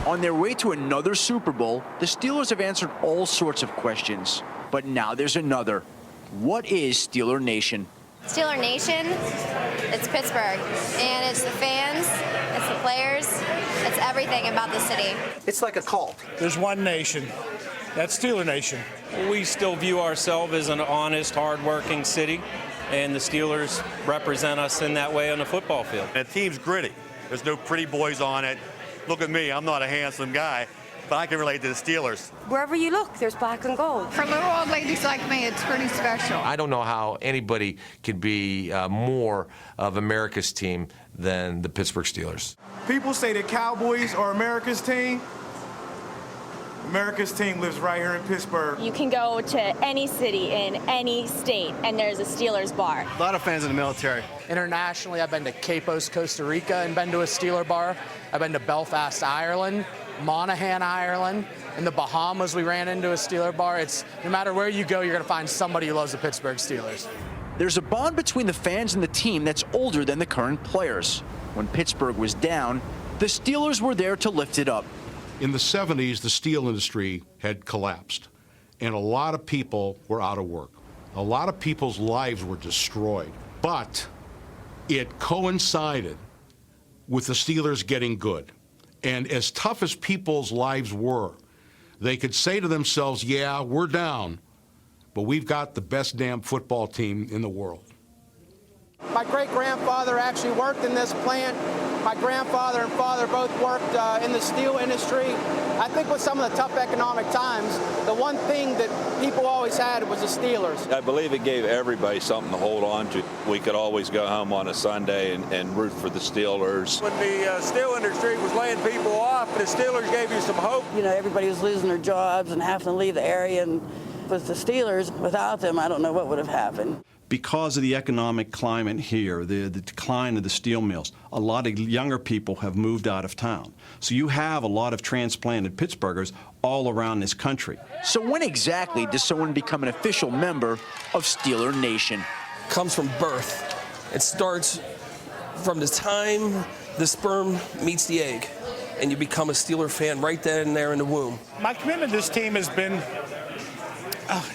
On their way to another Super Bowl, the Steelers have answered all sorts of questions. But now there's another. What is Steeler Nation? Steeler Nation, it's Pittsburgh. And it's the fans, it's the players, it's everything about the city. It's like a cult. There's one nation. That's Steeler Nation. We still view ourselves as an honest, hard-working city, and the Steelers represent us in that way on the football field. The team's gritty. There's no pretty boys on it. Look at me, I'm not a handsome guy, but I can relate to the Steelers. Wherever you look, there's black and gold. For little old ladies like me, it's pretty special. I don't know how anybody could be more of America's team than the Pittsburgh Steelers. People say the Cowboys are America's team. America's team lives right here in Pittsburgh. You can go to any city in any state, and there's a Steelers bar. A lot of fans in the military. Internationally, I've been to Capos, Costa Rica, and been to a Steeler bar. I've been to Belfast, Ireland, Monaghan, Ireland. In the Bahamas, we ran into a Steeler bar. It's no matter where you go, you're going to find somebody who loves the Pittsburgh Steelers. There's a bond between the fans and the team that's older than the current players. When Pittsburgh was down, the Steelers were there to lift it up. In the 70s, the steel industry had collapsed, and a lot of people were out of work. A lot of people's lives were destroyed, but it coincided with the Steelers getting good. And as tough as people's lives were, they could say to themselves, yeah, we're down, but we've got the best damn football team in the world. My great-grandfather actually worked in this plant. My grandfather and father both worked in the steel industry. I think with some of the tough economic times, the one thing that people always had was the Steelers. I believe it gave everybody something to hold on to. We could always go home on a Sunday and root for the Steelers. When the steel industry was laying people off, the Steelers gave you some hope. You know, everybody was losing their jobs and having to leave the area, and with the Steelers, without them, I don't know what would have happened. Because of the economic climate here, the decline of the steel mills, a lot of younger people have moved out of town. So you have a lot of transplanted Pittsburghers all around this country. So when exactly does someone become an official member of Steeler Nation? It comes from birth. It starts from the time the sperm meets the egg, and you become a Steeler fan right then and there in the womb. My commitment to this team has been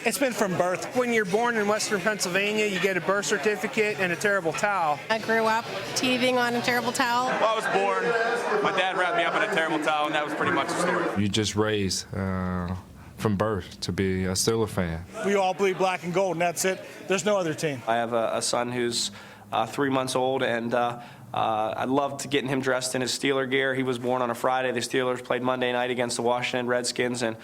it's been from birth. When you're born in Western Pennsylvania, you get a birth certificate and a terrible towel. I grew up teething on a terrible towel. Well, I was born. My dad wrapped me up in a terrible towel, and that was pretty much the story. You just raised from birth to be a Steeler fan. We all bleed black and gold, and that's it. There's no other team. I have a son who's 3 months old, and I loved getting him dressed in his Steeler gear. He was born on a Friday. The Steelers played Monday night against the Washington Redskins, and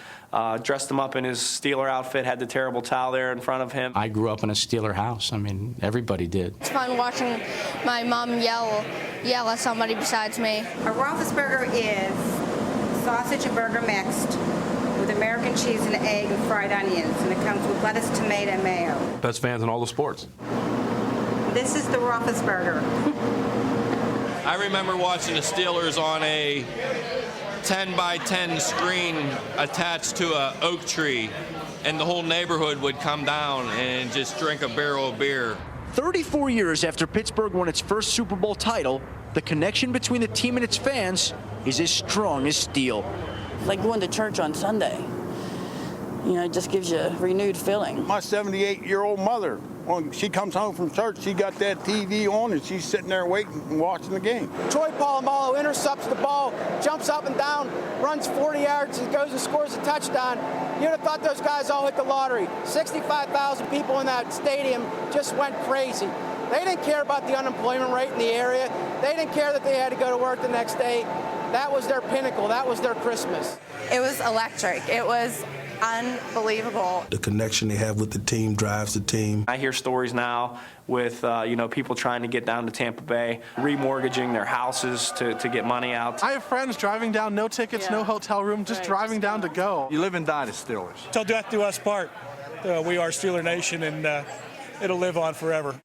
dressed him up in his Steeler outfit, had the terrible towel there in front of him. I grew up in a Steeler house. I mean, everybody did. It's fun watching my mom yell at somebody besides me. A Roethlisberger is sausage and burger mixed with American cheese and egg and fried onions, and it comes with lettuce, tomato, and mayo. Best fans in all the sports. This is the Roethlisberger. I remember watching the Steelers on a 10-by-10 screen attached to an oak tree, and the whole neighborhood would come down and just drink a barrel of beer. 34 years after Pittsburgh won its first Super Bowl title, the connection between the team and its fans is as strong as steel. It's like going to church on Sunday. You know, it just gives you a renewed feeling. My 78-year-old mother, when she comes home from church, she got that TV on, and she's sitting there waiting and watching the game. Troy Polamalu intercepts the ball, jumps up and down, runs 40 yards, and goes and scores a touchdown. You'd have thought those guys all hit the lottery. 65,000 people in that stadium just went crazy. They didn't care about the unemployment rate in the area. They didn't care that they had to go to work the next day. That was their pinnacle. That was their Christmas. It was electric. It was unbelievable. The connection they have with the team drives the team. I hear stories now with people trying to get down to Tampa Bay, remortgaging their houses to get money out. I have friends driving down, no tickets, no hotel room, just driving down to go. You live and die to Steelers. Till death do us part. We are Steeler Nation, and it'll live on forever.